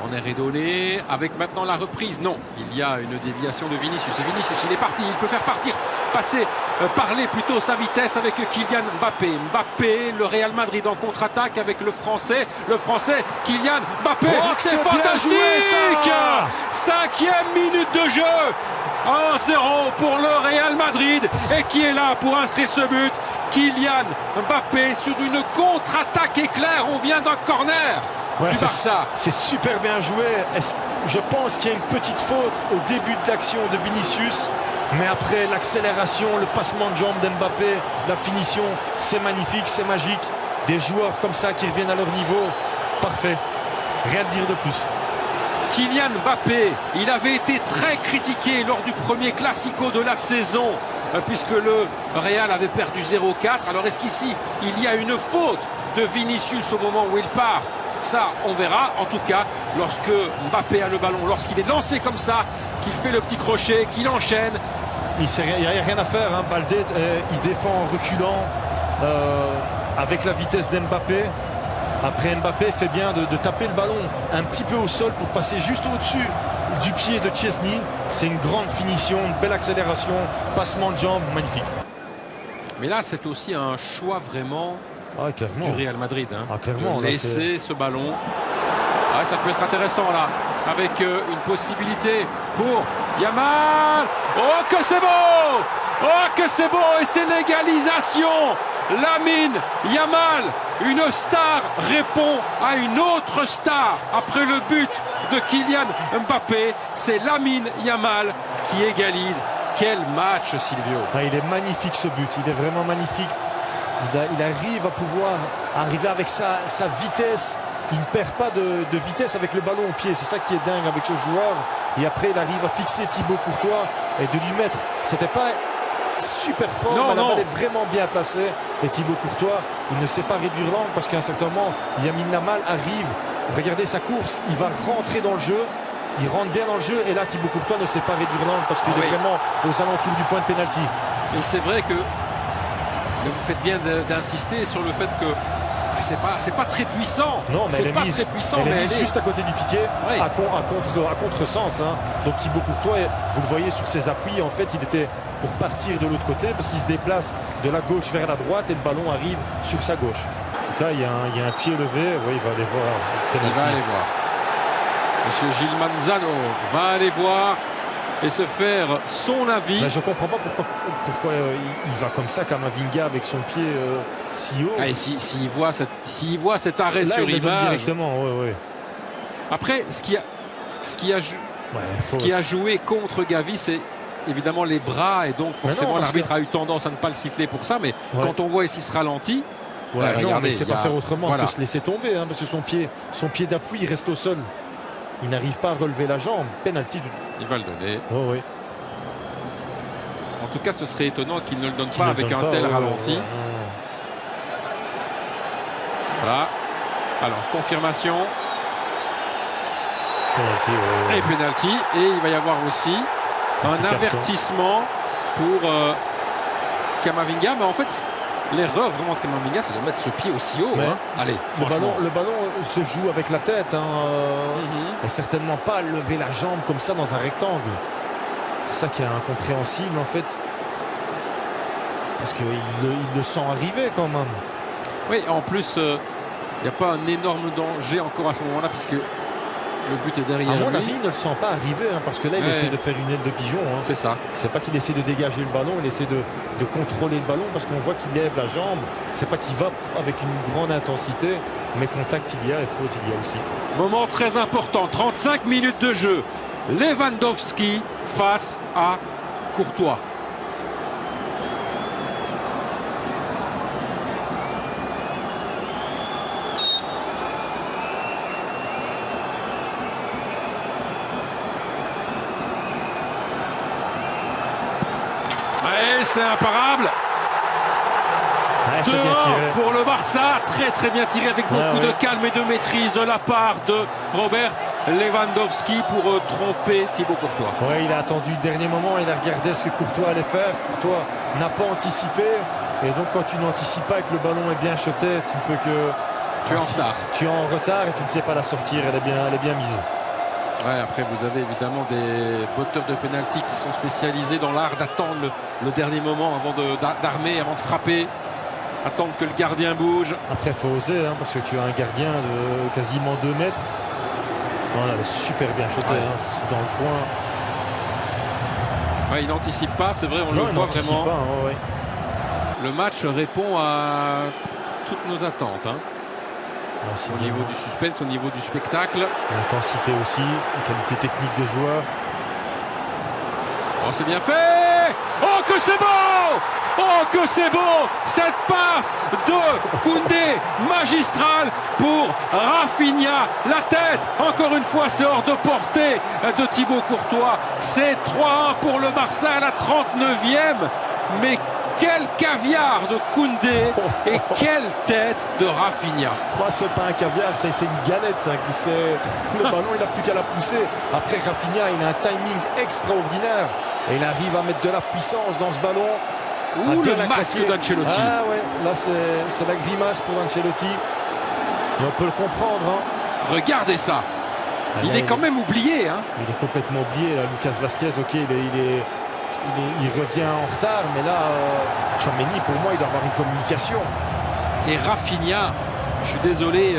corner est donné, avec maintenant la reprise. Non, il y a une déviation de Vinicius. Et Vinicius, il est parti, il peut faire parler plutôt sa vitesse avec Kylian Mbappé. Mbappé, le Real Madrid en contre-attaque avec le Français Kylian Mbappé. Oh, c'est fantastique! Joué, 5e minute de jeu. 1-0 pour le Real Madrid. Et qui est là pour inscrire ce but? Kylian Mbappé sur une contre-attaque éclair. On vient d'un corner. Ouais, du Barça. C'est super bien joué. Je pense qu'il y a une petite faute au début de l'action de Vinicius, mais après l'accélération, le passement de jambes d'Mbappé, la finition, c'est magnifique, c'est magique. Des joueurs comme ça qui reviennent à leur niveau, parfait. Rien à dire de plus. Kylian Mbappé, il avait été très critiqué lors du premier Classico de la saison, puisque le Real avait perdu 0-4. Alors est-ce qu'ici, il y a une faute de Vinicius au moment où il part? Ça, on verra. En tout cas, lorsque Mbappé a le ballon, lorsqu'il est lancé comme ça, qu'il fait le petit crochet, qu'il enchaîne. Il n'y a rien à faire. Hein. Baldé, il défend en reculant avec la vitesse d'Mbappé. Après, Mbappé fait bien de taper le ballon un petit peu au sol pour passer juste au-dessus du pied de Chesney. C'est une grande finition, une belle accélération, passement de jambes, magnifique. Mais là, c'est aussi un choix vraiment du Real Madrid. Hein, clairement, de laisser ce ballon. Ça peut être intéressant là, avec une possibilité pour Yamal. Oh que c'est beau! Oh que c'est beau! Et c'est l'égalisation. Lamine Yamal, une star répond à une autre star après le but de Kylian Mbappé. C'est Lamine Yamal qui égalise. Quel match, Silvio! Il est magnifique ce but, il est vraiment magnifique. Il arrive à pouvoir arriver avec sa vitesse. Il ne perd pas de vitesse avec le ballon au pied. C'est ça qui est dingue avec ce joueur. Et après, il arrive à fixer Thibaut Courtois et de lui mettre. C'était pas super fort, mais la balle est vraiment bien placée. Et Thibaut Courtois, il ne sait pas réduire l'angle parce qu'à un certain moment, Lamine Yamal arrive. Regardez sa course, il va rentrer dans le jeu. Il rentre bien dans le jeu. Et là, Thibaut Courtois ne sait pas réduire l'angle parce qu'il est vraiment aux alentours du point de pénalty. Et c'est vrai que vous faites bien d'insister sur le fait que c'est pas très puissant. Non, mais c'est pas très puissant, elle est juste à côté du piquet, à contre-sens. Hein. Donc Thibaut Courtois, vous le voyez sur ses appuis, en fait, il était pour partir de l'autre côté parce qu'il se déplace de la gauche vers la droite et le ballon arrive sur sa gauche. En tout cas, il y a un pied levé. Oui, il va aller voir. Il va aller voir. Monsieur Gilles Manzano va aller voir et se faire son avis. Mais je ne comprends pas pourquoi il va comme ça, Camavinga, avec son pied si haut. S'il voit cet arrêt là, sur image directement, Après, ce qui a joué contre Gavi, c'est évidemment les bras, et donc forcément l'arbitre a eu tendance à ne pas le siffler pour ça, mais quand on voit ici ce ralenti, regardez, c'est pas faire autrement que se laisser tomber, hein, parce que son pied d'appui il reste au sol. Il n'arrive pas à relever la jambe. Penalty. Il va le donner. Oui. En tout cas, ce serait étonnant qu'il ne le donne pas avec un tel ralenti. Voilà. Alors, confirmation. Penalty, et penalty. Et il va y avoir aussi un avertissement pour Camavinga. Mais en fait, l'erreur vraiment de Camavinga, c'est de mettre ce pied aussi haut. Hein. Allez, le ballon se joue avec la tête. Et certainement pas lever la jambe comme ça dans un rectangle. C'est ça qui est incompréhensible en fait. Parce qu'il le sent arriver quand même. Oui, en plus, il n'y a pas un énorme danger encore à ce moment-là, puisque le but est derrière lui. À mon avis, il ne le sent pas arriver, parce que là, il essaie de faire une aile de pigeon. C'est ça. C'est pas qu'il essaie de dégager le ballon, il essaie de contrôler le ballon, parce qu'on voit qu'il lève la jambe. C'est pas qu'il va avec une grande intensité, mais contact il y a et faute il y a aussi. Moment très important, 35 minutes de jeu. Lewandowski face à Courtois. C'est imparable. C'est bien tiré. Pour le Barça, très bien tiré avec beaucoup de calme et de maîtrise de la part de Robert Lewandowski pour tromper Thibaut Courtois. Oui, il a attendu le dernier moment, il a regardé ce que Courtois allait faire. Courtois n'a pas anticipé. Et donc quand tu n'anticipes pas et que le ballon est bien shoté, tu ne peux Tu es en retard. Tu es en retard et tu ne sais pas la sortir, elle est bien mise. Ouais, après, vous avez évidemment des batteurs de pénalty qui sont spécialisés dans l'art d'attendre le dernier moment avant d'armer, avant de frapper. Attendre que le gardien bouge. Après, il faut oser, hein, parce que tu as un gardien de quasiment 2 mètres. Voilà, elle est super bien shotée, dans le coin. Ouais, il n'anticipe pas, c'est vrai, on le voit vraiment. Pas, ouais. Le match répond à toutes nos attentes. Hein. Au niveau du suspense, au niveau du spectacle. L'intensité aussi, la qualité technique des joueurs. Oh, c'est bien fait! Oh, que c'est beau! Oh, que c'est beau! Cette passe de Koundé magistrale pour Rafinha. La tête, encore une fois, c'est hors de portée de Thibaut Courtois. C'est 3-1 pour le Barça à la 39e. Mais quel caviar de Koundé et quelle tête de Rafinha. C'est pas un caviar, c'est une galette. Ça, le ballon, il n'a plus qu'à la pousser. Après, Rafinha, il a un timing extraordinaire. Et il arrive à mettre de la puissance dans ce ballon. Ouh, le masque d'Ancelotti. Ah ouais, là c'est la grimace pour Ancelotti. Et on peut le comprendre. Hein. Regardez ça. Il est quand même oublié. Hein. Il est complètement oublié. Là. Lucas Vazquez, ok, il revient en retard. Mais là, Tchouaméni, pour moi, il doit avoir une communication. Et Rafinha, je suis désolé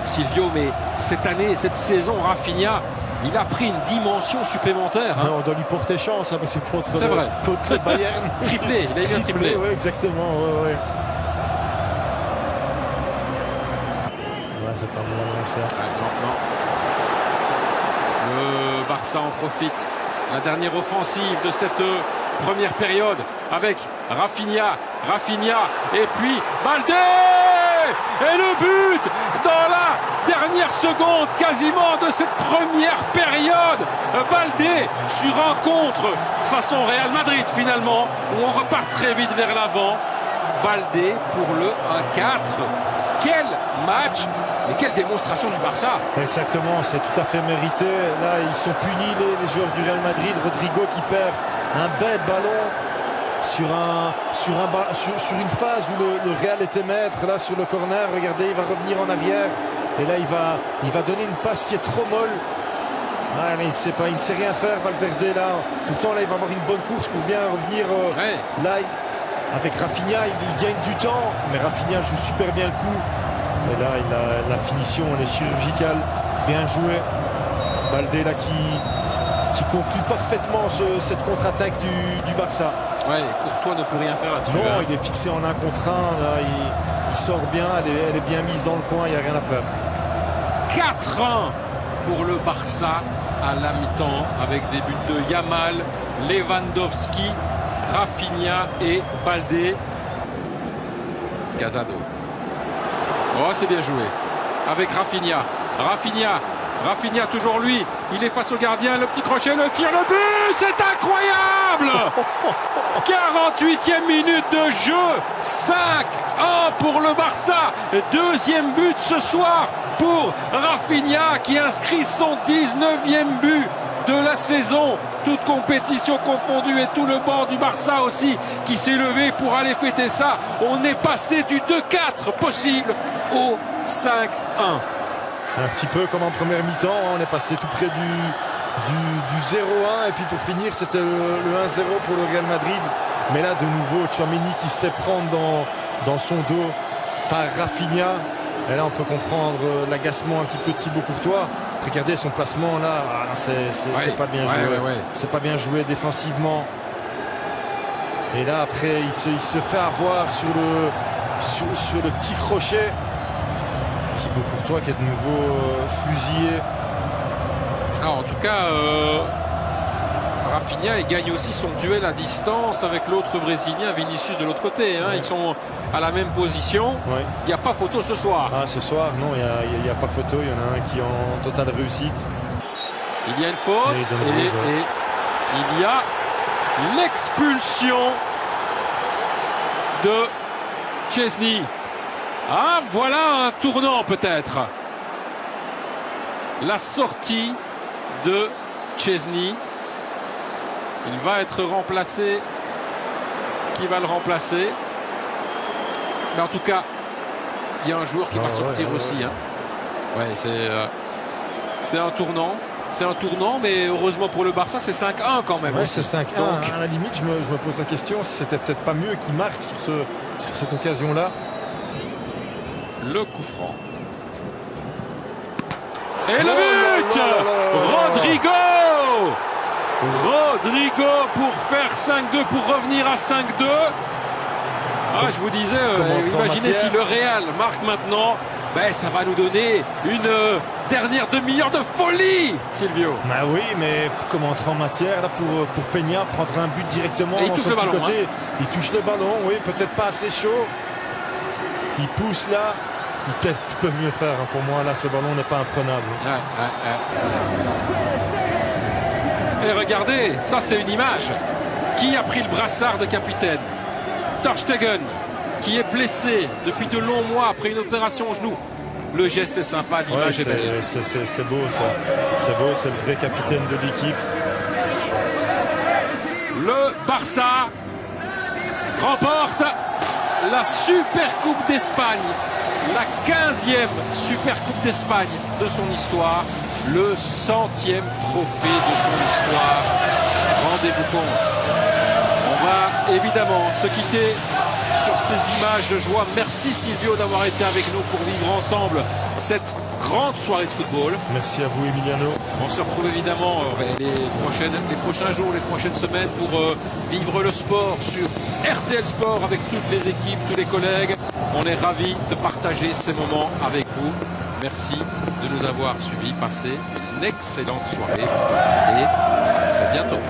Silvio, mais cette année, cette saison, Rafinha, il a pris une dimension supplémentaire. Hein. Non, on doit lui porter chance, hein, parce que contre le Bayern. Triplé, il a eu un triplé. Oui, exactement. Ouais. C'est pas bon, ça. Non. Le Barça en profite. La dernière offensive de cette première période avec Rafinha et puis Baldé et le but dans la dernière seconde quasiment de cette première période. Baldé sur un contre façon Real Madrid finalement, où on repart très vite vers l'avant. Baldé pour le 1-4. Quel match et quelle démonstration du Barça. Exactement, c'est tout à fait mérité. Là, ils sont punis les joueurs du Real Madrid. Rodrigo qui perd un bête ballon sur une phase où le Real était maître. Là, sur le corner, regardez, il va revenir en arrière. Et là, il va donner une passe qui est trop molle. Ouais, mais il ne sait rien faire, Valverde, là. Pourtant, là, il va avoir une bonne course pour bien revenir. Là, avec Rafinha, il gagne du temps. Mais Rafinha joue super bien le coup. Et là, la finition, elle est chirurgicale. Bien joué. Baldé, là, qui conclut parfaitement cette contre-attaque du Barça. Ouais, Courtois ne peut rien faire là-dessus. Non, il est fixé en 1 contre 1. Là, il sort bien. Elle est bien mise dans le coin. Il n'y a rien à faire. 4-1 pour le Barça à la mi-temps avec des buts de Yamal, Lewandowski, Rafinha et Baldé. Casado. Oh, c'est bien joué. Avec Rafinha. Rafinha, toujours lui. Il est face au gardien. Le petit crochet, le tir, le but. C'est incroyable. 48e minute de jeu. 5-1 pour le Barça. Deuxième but ce soir pour Rafinha qui inscrit son 19e but de la saison. Toute compétition confondue et tout le banc du Barça aussi qui s'est levé pour aller fêter ça. On est passé du 2-4 possible au 5-1. Un petit peu comme en première mi-temps, on est passé tout près du 0-1 et puis pour finir c'était le 1-0 pour le Real Madrid. Mais là de nouveau Tchouaméni qui se fait prendre dans son dos par Rafinha. Et là on peut comprendre l'agacement un petit peu de Thibaut Courtois. Regardez son placement là, c'est pas bien joué. C'est pas bien joué défensivement. Et là après il se fait avoir sur le petit crochet. Thibaut Courtois qui est de nouveau fusillé. Alors, en tout cas, Rafinha il gagne aussi son duel à distance avec l'autre Brésilien, Vinicius de l'autre côté. Hein. Ils sont à la même position. Il n'y a pas photo ce soir. Ah, ce soir, non, il n'y a pas photo. Il y en a un qui est en totale réussite. Il y a une faute et il y a l'expulsion de Szczęsny. Ah, voilà un tournant peut-être. La sortie de Szczęsny. Il va être remplacé. Qui va le remplacer? Mais en tout cas, il y a un joueur qui va sortir aussi. Hein. Ouais, c'est un tournant. C'est un tournant, mais heureusement pour le Barça, c'est 5-1 quand même. Ouais, c'est 5-1. Donc, à la limite, je me pose la question si c'était peut-être pas mieux qu'il marque sur cette occasion-là. Le coup franc. Et le but, Rodrigo pour faire 5-2, pour revenir à 5-2. Ah, je vous disais, imaginez si le Real marque maintenant, ben, ça va nous donner une dernière demi-heure de folie, Silvio. Bah oui, mais comme entrer en matière là pour Peña prendre un but directement dans son petit côté. Hein. Il touche le ballon, oui, peut-être pas assez chaud. Il pousse là. Ils peuvent mieux faire. Pour moi, là, ce ballon n'est pas imprenable. Et regardez, ça, c'est une image. Qui a pris le brassard de capitaine? Ter Stegen, qui est blessé depuis de longs mois après une opération au genou. Le geste est sympa, l'image est belle. C'est beau, ça. C'est beau, c'est le vrai capitaine de l'équipe. Le Barça remporte la Super Coupe d'Espagne. La 15e Super Coupe d'Espagne de son histoire, le 100e trophée de son histoire. Rendez-vous compte. On va évidemment se quitter sur ces images de joie. Merci Silvio d'avoir été avec nous pour vivre ensemble cette grande soirée de football. Merci à vous Emiliano. On se retrouve évidemment les prochains jours, les prochaines semaines pour vivre le sport sur RTL Sport avec toutes les équipes, tous les collègues. On est ravis de partager ces moments avec vous. Merci de nous avoir suivis. Passez une excellente soirée et à très bientôt.